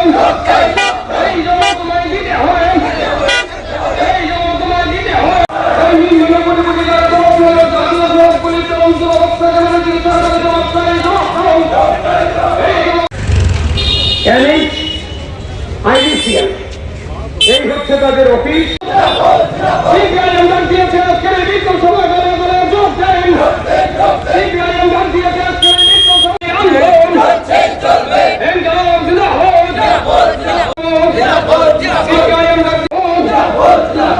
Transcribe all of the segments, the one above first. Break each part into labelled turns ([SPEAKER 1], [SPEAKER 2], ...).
[SPEAKER 1] এই জন্য তোমায় দিতে হবে। এই জন্য তোমায় দিতে হবে। এই হচ্ছে তাদের অফিস। দিয়েছে আজকের এই বিক্ষোভ সভায় যোগ দেন। দিয়েছে আজকের এই বিক্ষোভ সভায়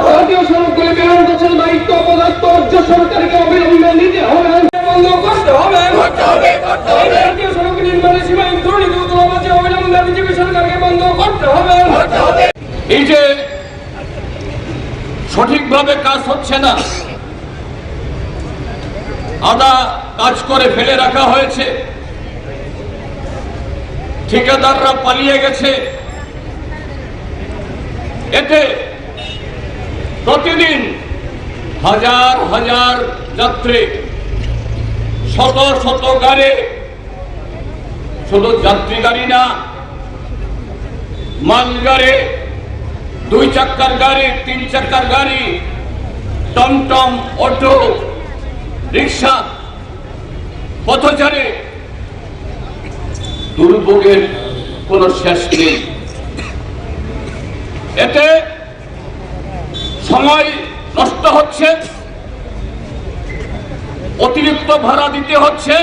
[SPEAKER 1] জাতীয় সড়কগুলি বেহাল করছেন দায়িত্ব অপদার্থ রাজ্য সরকারকে অবিলম্বে নিতে হবে, বন্ধ করতে হবে। জাতীয় সড়ক নির্মাণে সীমাহীন দুর্নীতি উদ্যোগে অবিলম্বে বিজেপি সরকারকে বন্ধ করতে হবে।
[SPEAKER 2] এই যে সঠিকভাবে কাজ হচ্ছে না, আদা কাজ করে ফেলে রাখা হয়েছে, ঠিকাদাররা পালিয়ে গেছে, এতে প্রতিদিন হাজার হাজার যাত্রী, শত শত গাড়ি, শুধু যাত্রী গাড়ি না, মাল গাড়ি, 2 চাকার গাড়ি, 3 চাকার গাড়ি, টমটম, অটো রিক্সা, পথচারী, দুর্ভোগের কোনো শেষ নেই। এতে সময় নষ্ট হচ্ছে, অতিরিক্ত ভাড়া দিতে হচ্ছে,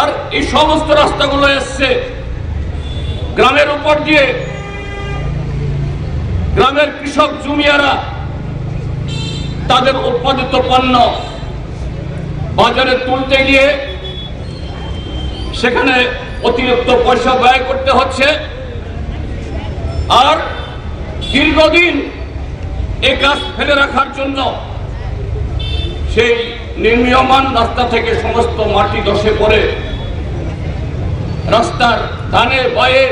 [SPEAKER 2] আর এই সমস্ত রাস্তাগুলো এসছে গ্রামের উপর দিয়ে। গ্রামের কৃষক জমিয়ারা তাদের উৎপাদিত পণ্য বাজারে তুলতে গিয়ে সেখানে অতিরিক্ত পয়সা ব্যয় করতে হচ্ছে, আর দীর্ঘদিন এই কাজ ফেলে রাখার জন্য সেই নির্মীয়মান রাস্তা থেকে সমস্ত মাটি ধসে পড়ে রাস্তার ডানে বাঁয়ে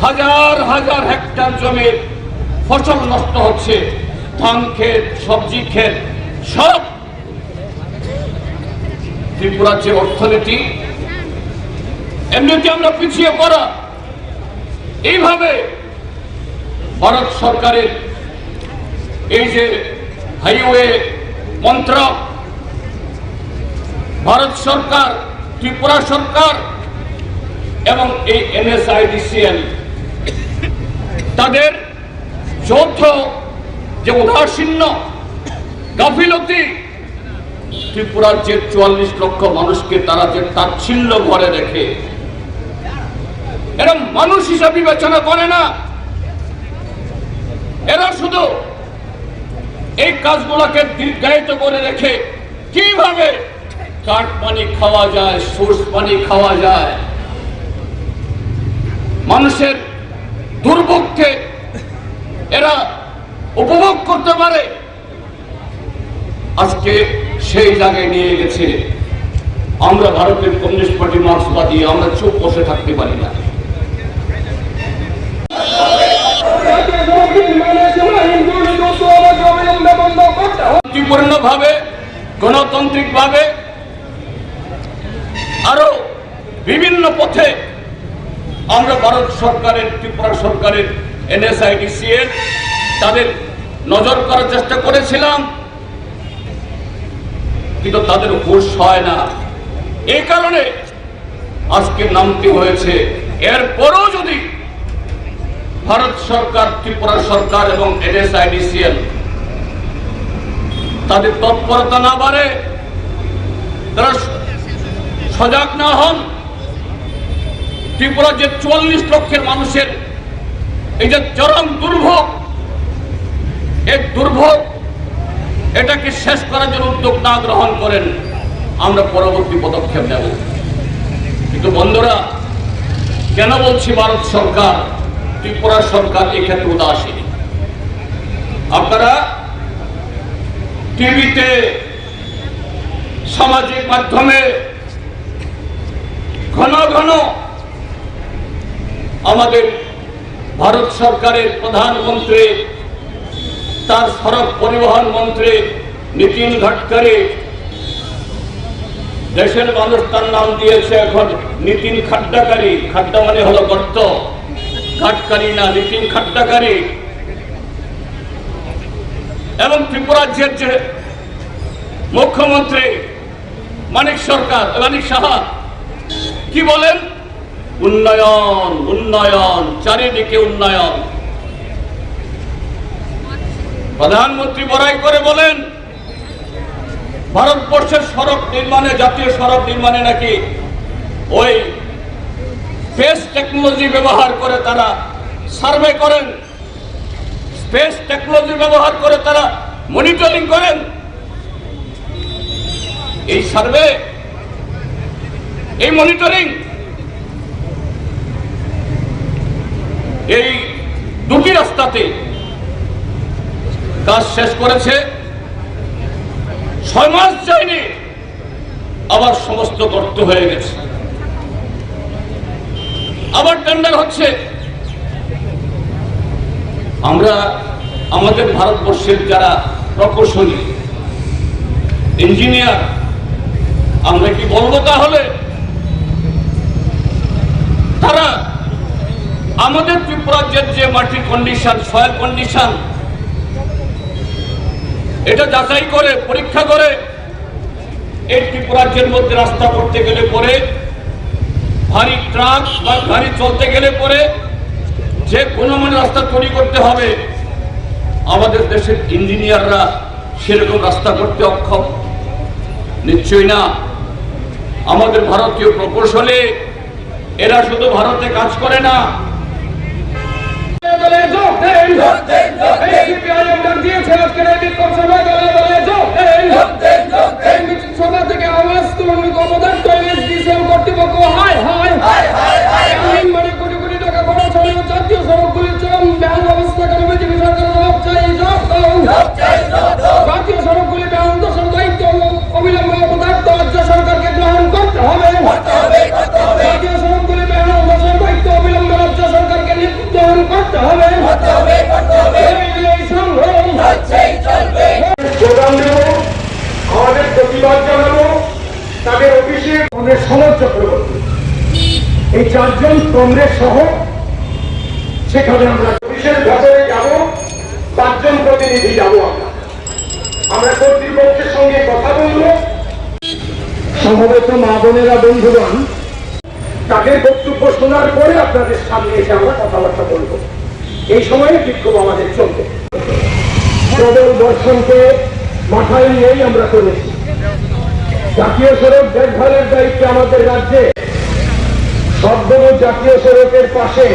[SPEAKER 2] হাজার হাজার হেক্টর জমির ফসল নষ্ট হচ্ছে, ধান ক্ষেত, সবজি ক্ষেত, সব। ত্রিপুরার যে অর্থনীতি, এমনিতে আমরা পিছিয়ে পড়া, এইভাবে ভারত সরকারের এই যে হাইওয়ে মন্ত্রক, ভারত সরকার, ত্রিপুরা সরকার এবং এই NSIDCL, তাদের যৌথ যে উদাসীন্য গাফিলতি, ত্রিপুরার যে 44 লক্ষ মানুষকে তারা যে তাচ্ছিল্য ঘরে রেখে, এরা মানুষ হিসাবে বিবেচনা করে না। এরা শুধু এই কাজগুলোকে দীর্ঘায়িত করে রেখে কিভাবে কাঠ পানি খাওয়া যায়, সোর্স পানি খাওয়া যায়, মানুষের দুর্ভোগকে এরা উপভোগ করতে পারে, আজকে সেই জায়গায় নিয়ে গেছে। আমরা ভারতের কমিউনিস্ট পার্টি মার্ক্সবাদী, আমরা চুপ বসে থাকতে পারি না। শান্তিপূর্ণভাবে, গণতান্ত্রিকভাবে, আরো বিভিন্ন পথে আমরা ভারত সরকারের, ত্রিপুরা সরকারের NSIDCL তাদের নজর করার চেষ্টা করেছিলাম, কিন্তু তাদের হুঁশ হয় না। এই কারণে আজকে নামতে হয়েছে। এরপরও যদি ভারত সরকার, ত্রিপুরা সরকার এবং NSIDCL তাদের তৎপরতা না বাড়ে, তারা সজাগ না হন, ত্রিপুরার যে 44 লক্ষের মানুষের এই যে চরম দুর্ভোগ, এই দুর্ভোগ এটাকে শেষ করার জন্য উদ্যোগ না গ্রহণ করেন, আমরা পরবর্তী পদক্ষেপ নেব। কিন্তু বন্ধুরা, কেন বলছি ভারত সরকার, ত্রিপুরা সরকার এক্ষেত্রে উদাসীন? আপনারা টিভিতে, সামাজিক মাধ্যমে ঘন ঘন আমাদের ভারত সরকারের প্রধানমন্ত্রী, তার সড়ক পরিবহন মন্ত্রী নীতিন গডকরি দেশের মানুষ তার নাম দিয়েছে এখন নীতিন খাড্ডাকারী। খাড্ডা মানে হলো গর্ত, ঘাটকারী না, নীতিন খাড্ডাকারী। এবং ত্রিপুরা রাজ্যের যে মুখ্যমন্ত্রী মানিক সাহা কি বলেন? উন্নয়ন উন্নয়ন, চারিদিকে উন্নয়ন। প্রধানমন্ত্রী বড়াই করে বলেন ভারতবর্ষের সড়ক নির্মাণে, জাতীয় সড়ক নির্মাণে নাকি ওই স্পেস টেকনোলজি ব্যবহার করে তারা সার্ভে করেন, স্পেস টেকনোলজি ব্যবহার করে তারা মনিটরিং করেন। এই সার্ভে, এই মনিটরিং, এই দুটি রাস্তাতে কাজ শেষ করেছে, 6 মাস যায়নি, আবার সমস্ত গর্ত হয়ে গেছে, আবার টেন্ডার হচ্ছে। আমরা আমাদের ভারতবর্ষের যারা প্রকৌশলী, ইঞ্জিনিয়ার, আমরা কি বলবো তাহলে? তারা আমাদের ত্রিপুরা রাজ্যের যে মাটির কন্ডিশন, সয়েল কন্ডিশন, এটা যাচাই করে পরীক্ষা করে এই ত্রিপুরা রাজ্যের মধ্যে রাস্তা করতে গেলে পরে, ভারী ট্রাক বা গাড়ি চলতে গেলে পরে যে গুণমানের রাস্তা তৈরি করতে হবে, আমাদের দেশের ইঞ্জিনিয়াররা সেরকম রাস্তা করতে অক্ষম? নিশ্চয়ই না। আমাদের ভারতীয় প্রকৌশলী এরা শুধু ভারতে কাজ করে না,
[SPEAKER 1] সভা থেকে আওয়াজ তুলুন, কর্তৃপক্ষ হায় হায় মানে কোটি কোটি টাকা খরচ হলেও জাতীয় সড়কগুলির চরম বেহাল অবস্থা কেন? বিজেপি সরকারের জবাব চাই, জাতীয় সড়কগুলি বেহাল দশার দায়িত্ব অবিলম্বে অপদার্থ রাজ্য সরকারকে গ্রহণ করতে হবে। জাতীয় সড়কগুলি বেহাল দশার দায়িত্ব অবিলম্বে রাজ্য সরকারকে গ্রহণ করতে হবে।
[SPEAKER 3] প্রোগ্রাম দেব, আমাদের প্রতিবাদ জানাবো, তাদের অফিসে কংগ্রেস সনদ চক্রবর্তী, এই 4 জন কংগ্রেস সহ সেখানে আমরা অফিসের ভেতরে যাব, 5 জন প্রতিনিধি যাব। আমরা কর্তৃপক্ষের সঙ্গে কথা বলবো। সমবেত মা বোনেরা, বন্ধুগণ, তাদের বক্তব্য শোনার পরে আপনাদের সামনে এসে আমরা কথাবার্তা বলবো। এই সময়ে বিক্ষোভ আমাদের চলবে। প্রবল বর্ষণকে মাথায় নিয়েই আমরা করেছি। জাতীয় সড়ক দেখভালের দায়িত্বে আমাদের রাজ্যে সবগুলো জাতীয় সড়কের পাশে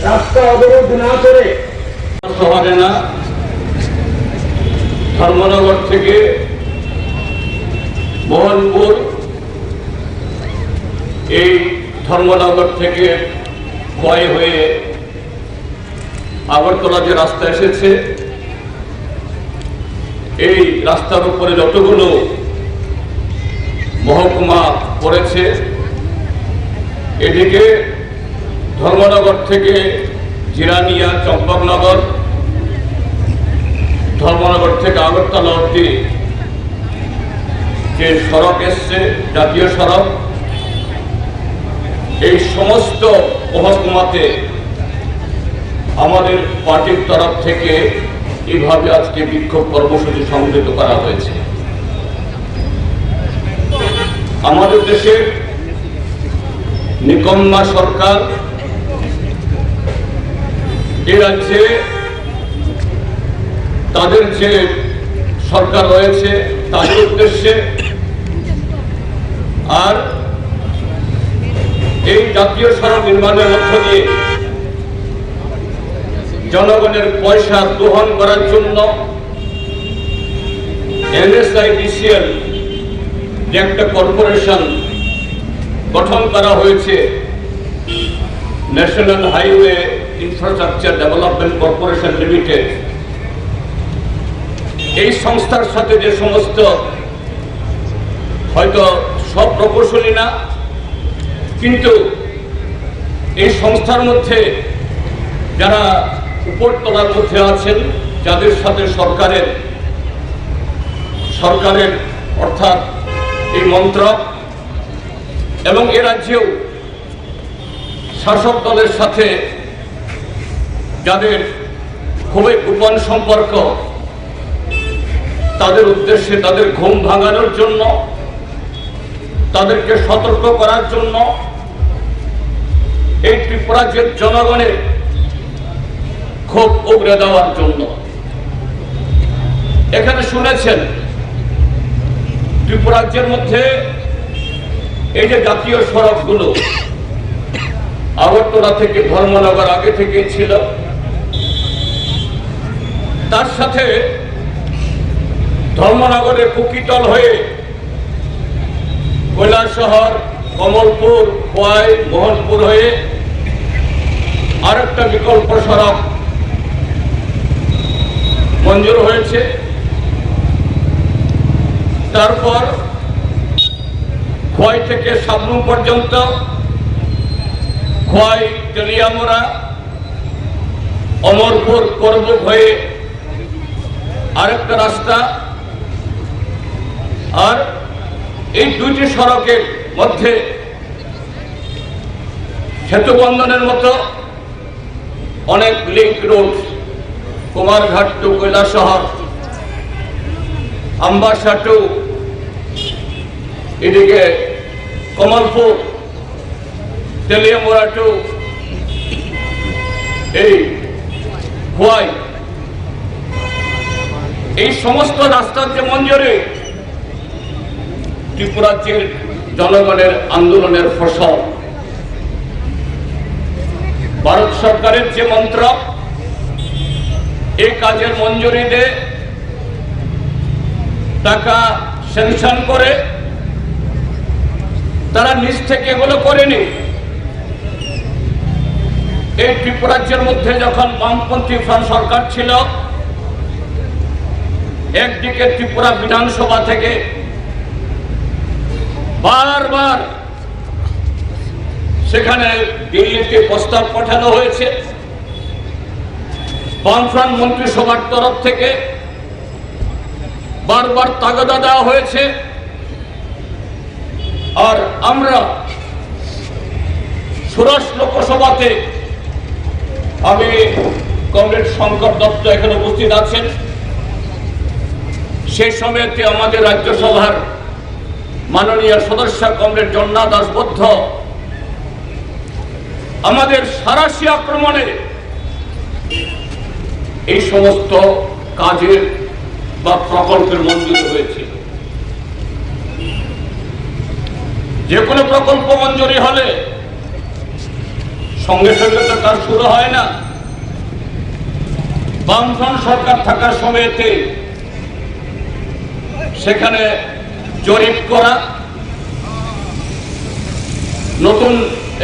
[SPEAKER 3] রাস্তা অবরোধ না করে,
[SPEAKER 2] শহরে না, ধর্মনগর থেকে মোহনপুর, এই ধর্মনগর থেকে ক্ষয় হয়ে আগরতলা যে রাস্তা এসেছে, এই রাস্তার উপরে যতগুলো মহকুমা পড়েছে, এদিকে ধর্মনগর থেকে জিরানিয়া, চম্পকনগর, ধর্মনগর থেকে আগরতলা অব্দি যে সড়ক এসছে, জাতীয় সড়ক, এই সমস্ত মহকুমাতে আমাদের পার্টির তরফ থেকে এইভাবে আজকে বিক্ষোভ কর্মসূচি সংগঠিত করা হয়েছে। আমাদের দেশের নিকম্মা সরকার এ রাজ্যে তাদের যে সরকার রয়েছে তাদের উদ্দেশ্যে আর এই জাতীয় সড়ক নির্মাণের মধ্য দিয়ে জনগণের পয়সা দোহন করার জন্য NSIDCL যে একটা কর্পোরেশন গঠন করা হয়েছে, national highway infrastructure development corporation limited, এই সংস্থার সাথে যে সমস্ত, হয়তো সব প্রকৌশলী না, কিন্তু এই সংস্থার মধ্যে যারা উপরতলার মধ্যে আছেন, যাদের সাথে সরকারের অর্থাৎ এই মন্ত্রক এবং এ রাজ্যেও শাসক দলের সাথে যাদের খুবই গোপন সম্পর্ক, তাদের উদ্দেশ্যে তাদের ঘুম ভাঙানোর জন্য, তাদেরকে সতর্ক করার জন্য, এই ত্রিপুরা রাজ্যের জনগণের ক্ষোভ উগরে দেওয়ার জন্য। এখানে শুনেছেন ত্রিপুরা রাজ্যের মধ্যে এই যে জাতীয় সড়কগুলো আগরতলা থেকে ধর্মনগর আগে থেকে ছিল, তার সাথে ধর্মনগরের কুকিতল হয়ে কৈলাসহর, কমলপুর, খোয়াই, মোহনপুর হয়ে আরেকটা বিকল্প সড়ক মঞ্জুর হয়েছে। তারপর খোয়াই থেকে সাবরুম পর্যন্ত, খোয়াই তেলিয়ামুড়া, অমরপুর, করবুক হয়ে আরেকটা রাস্তা। আর এই দুইটি সড়কের মধ্যে সেতু বন্ধনের মতো অনেক link road, Kumarghat to Kailashahar, Ambassa to এদিকে কমলপুর, তেলিয়ামুড়া টু এই খোয়াই, এই সমস্ত রাস্তার যে মঞ্জুরি ত্রিপুরা রাজ্যের জনগণের আন্দোলনের ফসল। ভারত সরকারের যে মন্ত্রক এই কাজের মঞ্জুরি দেয়, টাকা স্যাংশন করে, তারা নিজ থেকে এগুলো করেনি। এই ত্রিপুরা রাজ্যের মধ্যে যখন বামপন্থী ফ্রন্ট সরকার ছিল, একদিকে ত্রিপুরা বিধানসভা থেকে বারবার সেখানে দিল্লিতে প্রস্তাব পাঠানো হয়েছে, বামফ্রন্ট মন্ত্রিসভার তরফ থেকে বারবার তাগাদা দেওয়া হয়েছে। আর আমরা সুরাট লোকসভাতে, আমি কমরেড শঙ্কর দত্ত এখানে উপস্থিত আছেন, সেই সময়তে আমাদের রাজ্যসভার মাননীয় সদস্য কমরেড জন্না দাসবদ্ধ আমাদের সারাশি আক্রমণে এই সমস্ত কাজের বা প্রকল্পের মঞ্জুরি হয়েছে। যে কোনো প্রকল্প মঞ্জুরি হলে সঙ্গে সঙ্গে তো কাজ শুরু হয় না। বামফ্রন্ট সরকার থাকার সময়তে সেখানে জরিপ করা, নতুন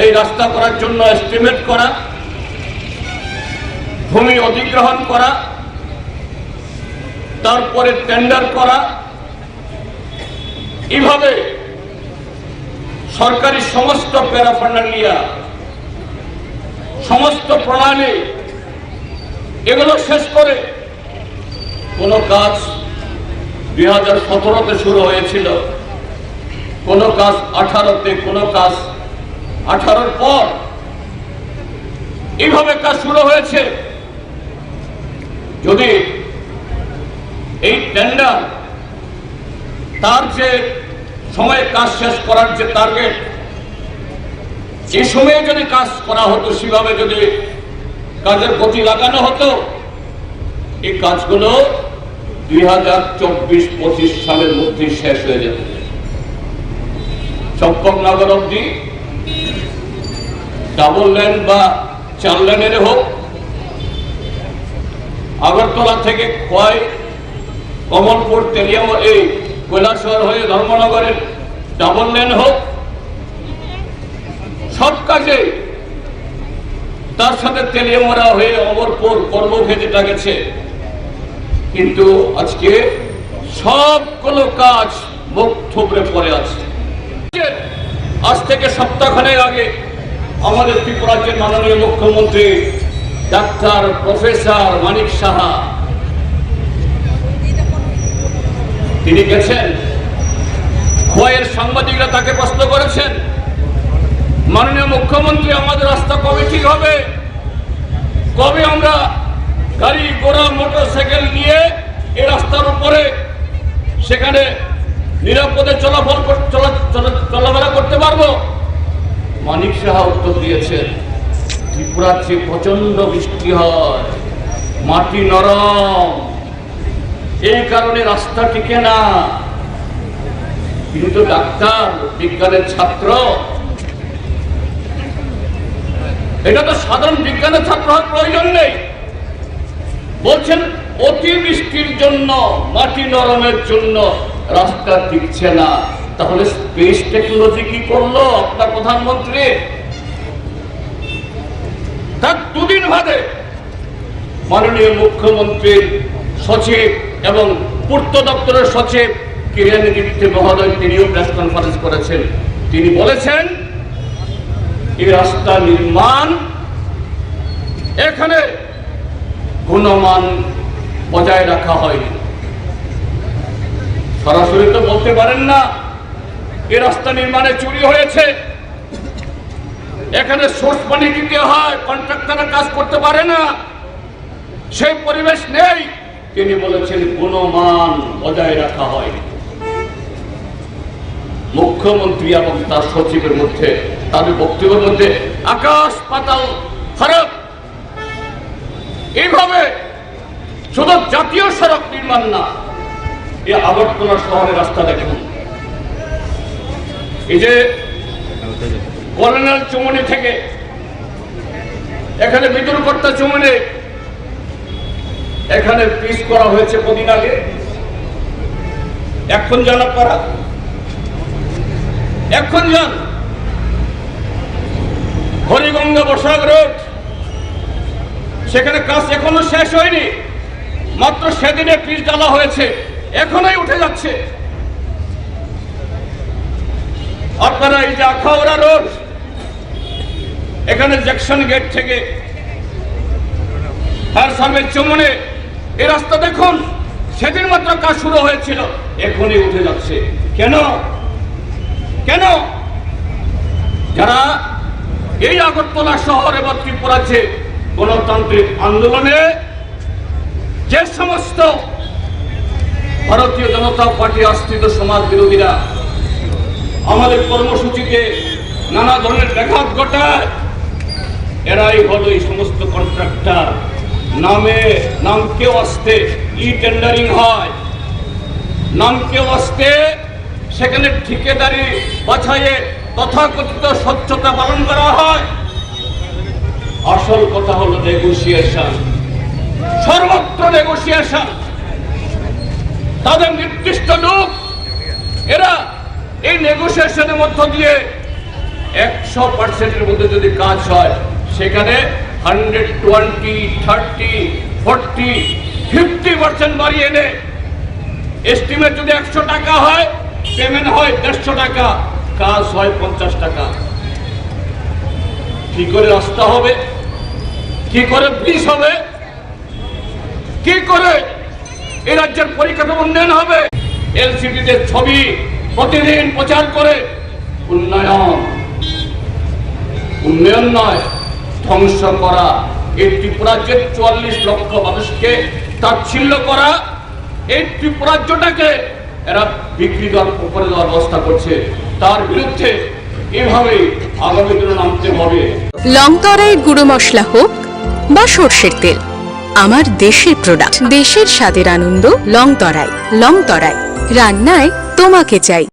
[SPEAKER 2] এই রাস্তা করার জন্য এস্টিমেট করা, ভূমি অধিগ্রহণ করা, তারপরে টেন্ডার করা, এইভাবে সরকারি সমস্ত প্যারাফার্নালিয়া, সমস্ত প্রণালী এগুলো শেষ করে কোনো কাজ 2017-তে শুরু হয়েছিল, কোনো কাজ 18-তে, কোনো কাজ 18-র পর, এইভাবে কাজ শুরু হয়েছে। যদি এই টেন্ডার তার যে সময়ে কাজ শেষ করার যে টার্গেট, এই সময়ে যদি কাজ করা হতো, সেভাবে যদি কাজের গতি লাগানো হতো, এই কাজগুলো 2024-25 সালের মধ্যে শেষ হয়ে যেত। চম্পকনগর অব্দি ডাবল লেন বা 4 লেনের হোক, আগরতলা থেকে খোয়াই, কমলপুর, তেলিয়ামুড়া, এই কৈলাসহর হয়ে ধর্মনগরের ডাবল লেন হোক, সব কাজে তার সাথে তেলিয়ামুড়া হয়ে অমরপুর, কর্মক্ষে যেটা গেছে, কিন্তু আজকে সবগুলো কাজ মুখ থুবড়ে পড়ে আছে। আজ থেকে সপ্তাহখানেক আগে আমাদের ত্রিপুরা রাজ্যের মাননীয় মুখ্যমন্ত্রী ডাক্তার প্রফেসর মানিক সাহা তিনি গেছেন খোয়াইয়ের সাংবাদিকরা তাকে প্রশ্ন করেছেন, মাননীয় মুখ্যমন্ত্রী, আমাদের রাস্তা কবে ঠিক হবে? কবে আমরা গাড়ি ঘোড়া মোটরসাইকেল নিয়ে এই রাস্তার উপরে সেখানে নিরাপদে চলাফেরা করতে পারবো? মানিক সাহা উত্তর দিয়েছেন, ত্রিপুরার চেয়ে প্রচন্ড বৃষ্টি হয়, মাটি নরম, এই কারণে রাস্তা টিকে না। তিনি তো ডাক্তার, বিজ্ঞানের ছাত্র, এটা তো সাধারণ বিজ্ঞানের ছাত্র হওয়ার প্রয়োজন নেই। বলছেন অতি বৃষ্টির জন্য, মাটি নরমের জন্য রাস্তা টিকছে না। তাহলে স্পেস টেকনোলজি কি করলো আপনার প্রধানমন্ত্রী? তার দুদিন বাদে মাননীয় মুখ্যমন্ত্রীর সচিব এবং পূর্ত দপ্তরের সচিব কিরণ গিত্তে মহোদয় তিনিও প্রেস কনফারেন্স করেছেন। তিনি বলেছেন এই রাস্তা নির্মাণ এখানে গুণমান বজায় রাখা হয়নি। সরাসরি তো বলতে পারেন না এই রাস্তা নির্মাণে চুরি হয়েছে, এখানে সোর্স পানি দিতে হয়, কন্ট্রাক্টররা কাজ করতে পারে না, সেই পরিবেশ নেই। তিনি বলেছেন গুণমান বজায় রাখা হয়। মুখ্যমন্ত্রী এবং তার সচিবের মধ্যে, তাদের বক্তব্যের মধ্যে আকাশ পাতাল ফারাক। এইভাবে শুধু জাতীয় সড়ক নির্মাণ না, এই আগরতলা শহরের রাস্তা দেখুন। এই যে কলোনিয়াল চৌমুনি থেকে এখানে বিতর্কর্তা চৌমুনি, এখানে পিচ করা হয়েছে কদিন আগে, এখন যান আপনারা, এখন যান হরিগঙ্গা বসাক রোড, সেখানে কাজ এখনো শেষ হয়নি, মাত্র সেদিনে পিচ ডালা হয়েছে, এখনই উঠে যাচ্ছে। আপনারা এই যে আখাউড়া রোড, এখানে জ্যাকসন গেট থেকে ফায়ার সার্ভিস চৌমুনি, এই রাস্তা দেখুন, সেদিন মাত্র কাজ শুরু হয়েছিল, এখনই উঠে যাচ্ছে। কেন? কেন? যারা এই আগরতলা শহর এবং ত্রিপুরার যে গণতান্ত্রিক আন্দোলনে যে সমস্ত ভারতীয় জনতা পার্টি আশ্রিত সমাজ বিরোধীরা আমাদের কর্মসূচিতে নানা ধরনের ব্যাঘাত ঘটায়, এরাই হলো এই সমস্ত কন্ট্রাক্টর। নামকেও আসতে ই টেন্ডারিং হয়, নামকেও আসতে সেখানে ঠিকাদারি বাছাইয়ে তথাকথিত স্বচ্ছতা পালন করা হয়। আসল কথা হলো নেগোসিয়েশন, সর্বত্র নেগোসিয়েশন। তাদের নির্দিষ্ট লোক, এরা এই নেগোসিয়েশনের মধ্য দিয়ে 100%-এর মধ্যে যদি কাজ হয়, সেখানে 100, 20, 30, 40, 50% বাড়িয়ে এনে এস্টিমেট যদি 100 টাকা হয়, পেমেন্ট হয় 150 টাকা, কাজ হয় 50 টাকা। কি করে রাস্তা হবে? কি করে ব্রিজ হবে? কি করে এই রাজ্যের পরিকাঠামো উন্নয়ন হবে? এলসিডিতে ছবি প্রতিদিন প্রচার করে উন্নয়ন, উন্নয়ন নয়, ধ্বংস করা। এই ত্রিপুরাজ্যের 44 লক্ষ মানুষকে তাচ্ছিল্য করা, এই ত্রিপুরাজ্যটাকে এরা বিক্রি করে দেওয়ার ব্যবস্থা করছে। তার বিরুদ্ধে এভাবেই আগামী দিনে নামতে হবে।
[SPEAKER 4] লংতরাই গুঁড়ো মশলা হোক বা সর্ষের তেল, আমার দেশের প্রোডাক্ট, দেশের স্বাদের আনন্দ। লংতরাই, লংতরাই রান্নায় তোমাকে চাই।